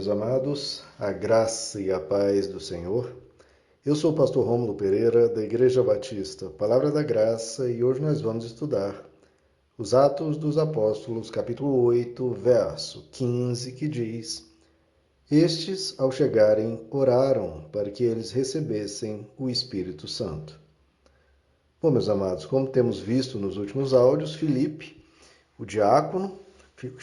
meus amados, a graça e a paz do Senhor. Eu sou o pastor Rômulo Pereira, da Igreja Batista Palavra da Graça, e hoje nós vamos estudar os Atos dos Apóstolos, capítulo 8, verso 15, que diz: Estes, ao chegarem, oraram para que eles recebessem o Espírito Santo. Bom, meus amados, como temos visto nos últimos áudios, Filipe, o diácono,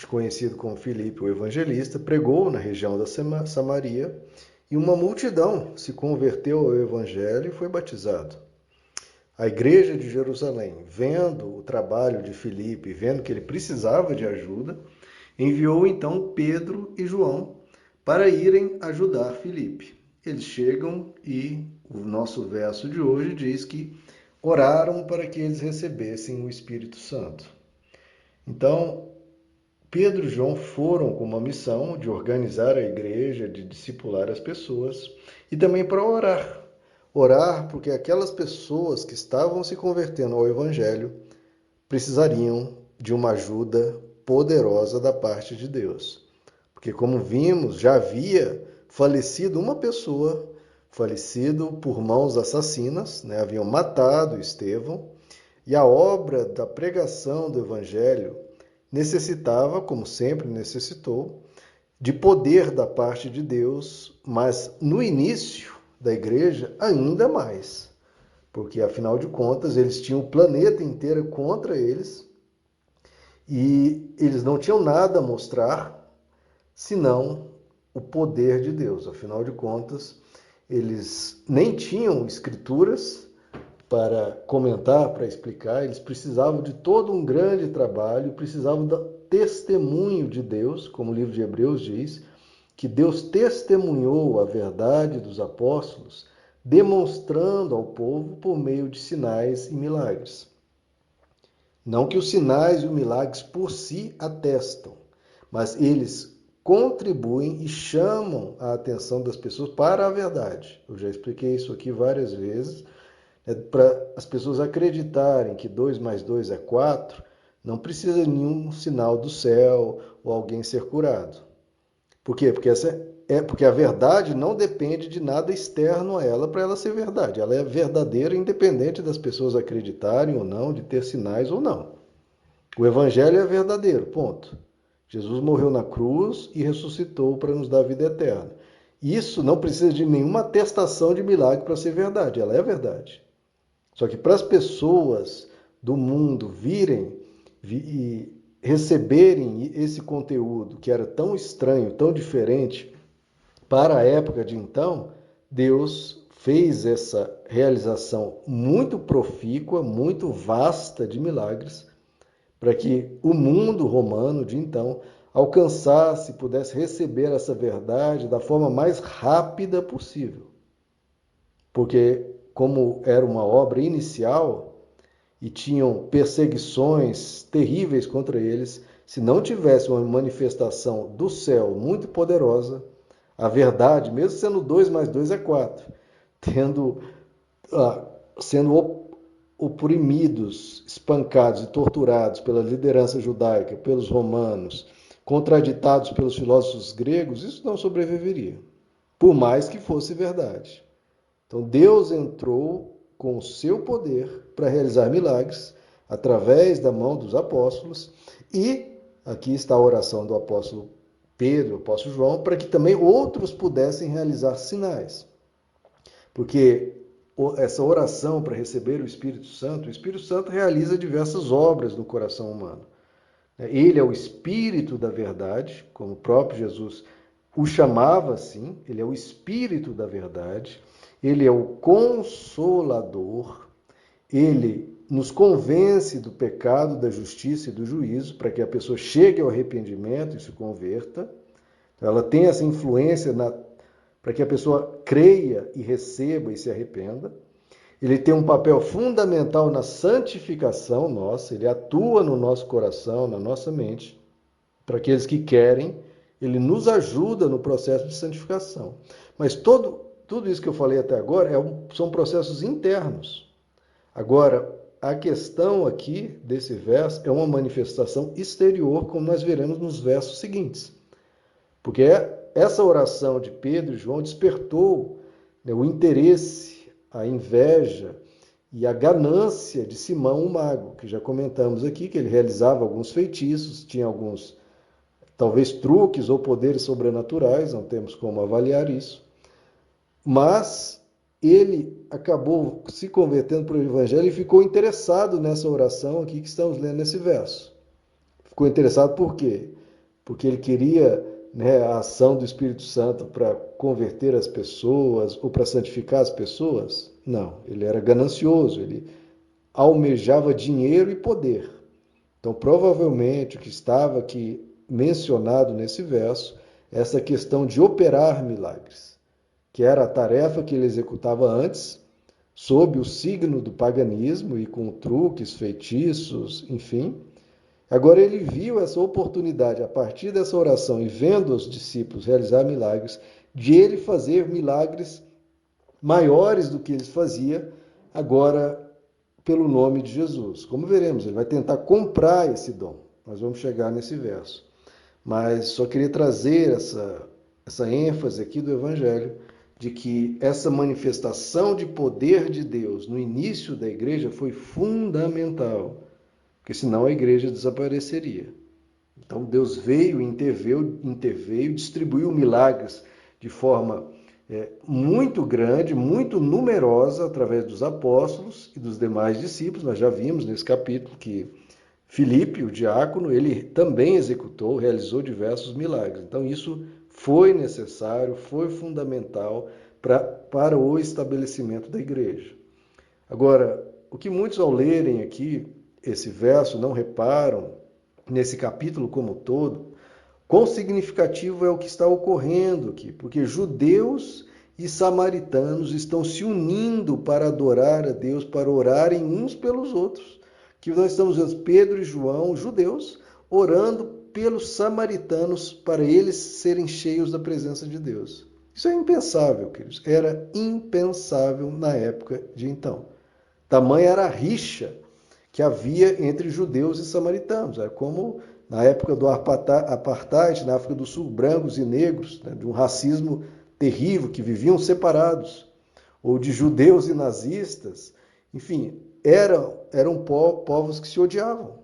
conhecido como Filipe, o evangelista, pregou na região da Samaria e uma multidão se converteu ao evangelho e foi batizado. A igreja de Jerusalém, vendo o trabalho de Filipe, vendo que ele precisava de ajuda, enviou então Pedro e João para irem ajudar Filipe. Eles chegam e o nosso verso de hoje diz que oraram para que eles recebessem o Espírito Santo. Então, Pedro e João foram com uma missão de organizar a igreja, de discipular as pessoas e também para orar. Orar porque aquelas pessoas que estavam se convertendo ao Evangelho precisariam de uma ajuda poderosa da parte de Deus. Porque, como vimos, já havia falecido uma pessoa, falecido por mãos assassinas, haviam matado Estevão, e a obra da pregação do Evangelho necessitava, como sempre necessitou, de poder da parte de Deus, mas no início da igreja ainda mais, porque afinal de contas eles tinham o planeta inteiro contra eles e eles não tinham nada a mostrar senão o poder de Deus. Afinal de contas, eles nem tinham escrituras para comentar, para explicar, eles precisavam de todo um grande trabalho, precisavam do testemunho de Deus, como o livro de Hebreus diz, que Deus testemunhou a verdade dos apóstolos, demonstrando ao povo por meio de sinais e milagres. Não que os sinais e os milagres por si atestam, mas eles contribuem e chamam a atenção das pessoas para a verdade. Eu já expliquei isso aqui várias vezes. Para as pessoas acreditarem que 2 mais 2 é 4, não precisa de nenhum sinal do céu ou alguém ser curado. Por quê? Porque a verdade não depende de nada externo a ela para ela ser verdade. Ela é verdadeira independente das pessoas acreditarem ou não, de ter sinais ou não. O evangelho é verdadeiro, ponto. Jesus morreu na cruz e ressuscitou para nos dar a vida eterna. Isso não precisa de nenhuma atestação de milagre para ser verdade, ela é verdade. Só que para as pessoas do mundo virem e receberem esse conteúdo que era tão estranho, tão diferente para a época de então, Deus fez essa realização muito profícua, muito vasta de milagres, para que o mundo romano de então alcançasse, pudesse receber essa verdade da forma mais rápida possível. Porque como era uma obra inicial e tinham perseguições terríveis contra eles, se não tivesse uma manifestação do céu muito poderosa, a verdade, mesmo sendo 2 mais 2 é 4, sendo oprimidos, espancados e torturados pela liderança judaica, pelos romanos, contraditados pelos filósofos gregos, isso não sobreviveria, por mais que fosse verdade. Então Deus entrou com o seu poder para realizar milagres através da mão dos apóstolos, e aqui está a oração do apóstolo Pedro, do apóstolo João, para que também outros pudessem realizar sinais. Porque essa oração para receber o Espírito Santo realiza diversas obras no coração humano. Ele é o Espírito da verdade, como o próprio Jesus o chamava assim, ele é o Espírito da verdade, ele é o Consolador, ele nos convence do pecado, da justiça e do juízo, para que a pessoa chegue ao arrependimento e se converta. Ela tem essa influência para que a pessoa creia e receba e se arrependa. Ele tem um papel fundamental na santificação nossa, ele atua no nosso coração, na nossa mente, para aqueles que querem, ele nos ajuda no processo de santificação. Mas tudo isso que eu falei até agora são processos internos. Agora, a questão aqui desse verso é uma manifestação exterior, como nós veremos nos versos seguintes. Porque essa oração de Pedro e João despertou, né, o interesse, a inveja e a ganância de Simão o mago, que já comentamos aqui, que ele realizava alguns feitiços, tinha alguns, talvez, truques ou poderes sobrenaturais, não temos como avaliar isso, mas ele acabou se convertendo para o Evangelho e ficou interessado nessa oração aqui que estamos lendo nesse verso. Ficou interessado por quê? Porque ele queria, né, a ação do Espírito Santo para converter as pessoas ou para santificar as pessoas? Não, ele era ganancioso, ele almejava dinheiro e poder. Então, provavelmente, o que estava aqui mencionado nesse verso é essa questão de operar milagres, que era a tarefa que ele executava antes, sob o signo do paganismo e com truques, feitiços, enfim. Agora ele viu essa oportunidade, a partir dessa oração e vendo os discípulos realizar milagres, de ele fazer milagres maiores do que eles faziam, agora pelo nome de Jesus. Como veremos, ele vai tentar comprar esse dom. Nós vamos chegar nesse verso. Mas só queria trazer essa ênfase aqui do Evangelho, de que essa manifestação de poder de Deus no início da igreja foi fundamental, porque senão a igreja desapareceria. Então Deus veio, interveio, distribuiu milagres de forma muito grande, muito numerosa, através dos apóstolos e dos demais discípulos. Nós já vimos nesse capítulo que Filipe, o diácono, ele também executou, realizou diversos milagres. Então isso foi necessário, foi fundamental para o estabelecimento da igreja. Agora, o que muitos ao lerem aqui esse verso não reparam, nesse capítulo como todo, quão significativo é o que está ocorrendo aqui, porque judeus e samaritanos estão se unindo para adorar a Deus, para orarem uns pelos outros. Que nós estamos vendo Pedro e João, judeus, orando pelos samaritanos para eles serem cheios da presença de Deus. Isso é impensável, queridos. Era impensável na época de então. Tamanha era a rixa que havia entre judeus e samaritanos. Era como na época do apartheid, na África do Sul, brancos e negros, né, de um racismo terrível, que viviam separados, ou de judeus e nazistas. Enfim, eram povos que se odiavam,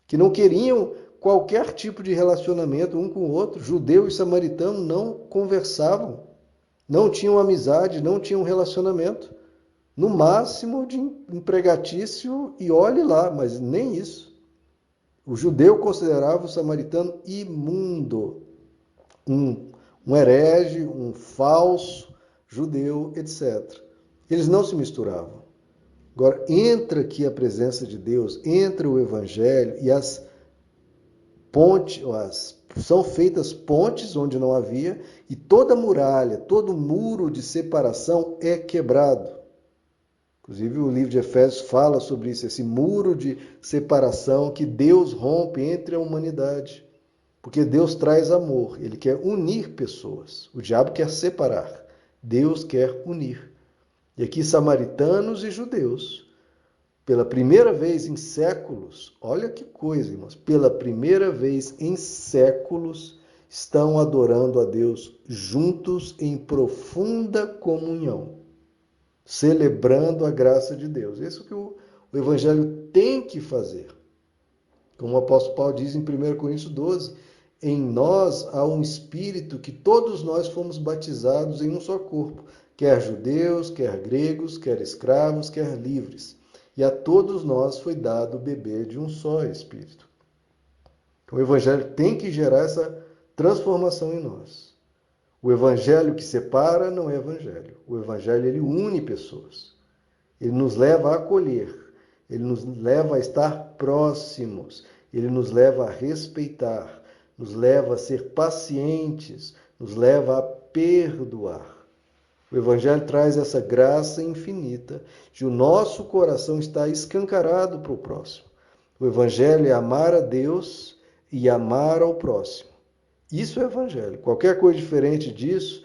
que não queriam qualquer tipo de relacionamento um com o outro. Judeu e samaritano não conversavam, não tinham amizade, não tinham relacionamento. No máximo de empregatício e olhe lá, mas nem isso. O judeu considerava o samaritano imundo, um herege, um falso judeu, etc. Eles não se misturavam. Agora, entra aqui a presença de Deus, entra o Evangelho e as pontes, são feitas pontes onde não havia, e toda muralha, todo muro de separação é quebrado. Inclusive o livro de Efésios fala sobre isso, esse muro de separação que Deus rompe entre a humanidade. Porque Deus traz amor, ele quer unir pessoas. O diabo quer separar, Deus quer unir. E aqui samaritanos e judeus, pela primeira vez em séculos, olha que coisa, irmãos, pela primeira vez em séculos, estão adorando a Deus juntos em profunda comunhão, celebrando a graça de Deus. Isso que o Evangelho tem que fazer. Como o apóstolo Paulo diz em 1 Coríntios 12, em nós há um Espírito que todos nós fomos batizados em um só corpo, quer judeus, quer gregos, quer escravos, quer livres. E a todos nós foi dado beber de um só Espírito. O Evangelho tem que gerar essa transformação em nós. O Evangelho que separa não é Evangelho. O Evangelho, ele une pessoas. Ele nos leva a acolher. Ele nos leva a estar próximos. Ele nos leva a respeitar. Nos leva a ser pacientes. Nos leva a perdoar. O Evangelho traz essa graça infinita de o nosso coração estar escancarado para o próximo. O Evangelho é amar a Deus e amar ao próximo. Isso é Evangelho. Qualquer coisa diferente disso,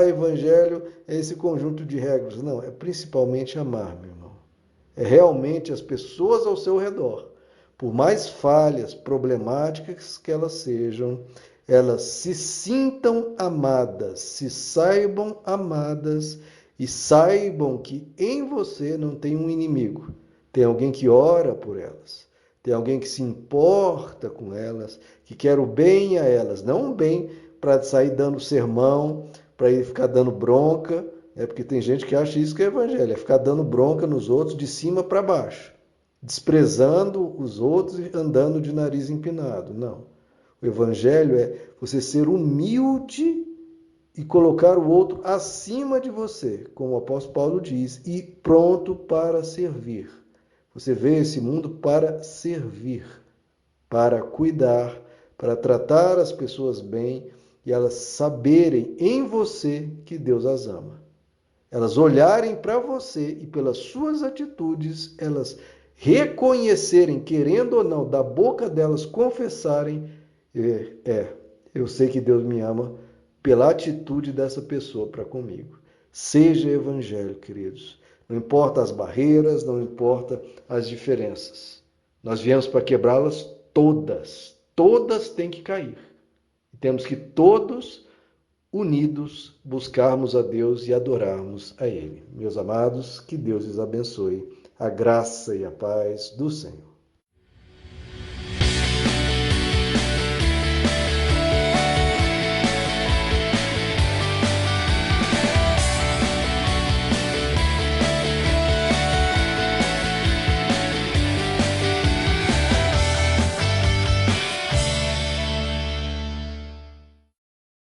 Evangelho é esse conjunto de regras. Não, é principalmente amar, meu irmão. É realmente as pessoas ao seu redor, por mais falhas, problemáticas que elas sejam, elas se sintam amadas, se saibam amadas e saibam que em você não tem um inimigo. Tem alguém que ora por elas, tem alguém que se importa com elas, que quer o bem a elas, não o bem para sair dando sermão, para ir ficar dando bronca, porque tem gente que acha isso que é evangelho, é ficar dando bronca nos outros de cima para baixo, desprezando os outros e andando de nariz empinado. Não. O evangelho é você ser humilde e colocar o outro acima de você, como o apóstolo Paulo diz, e pronto para servir. Você veio a esse mundo para servir, para cuidar, para tratar as pessoas bem e elas saberem em você que Deus as ama. Elas olharem para você e pelas suas atitudes, elas reconhecerem, querendo ou não, da boca delas confessarem, eu sei que Deus me ama pela atitude dessa pessoa para comigo. Seja evangelho, queridos. Não importa as barreiras, não importa as diferenças. Nós viemos para quebrá-las todas. Todas têm que cair. E temos que todos unidos, buscarmos a Deus e adorarmos a Ele. Meus amados, que Deus lhes abençoe. A graça e a paz do Senhor.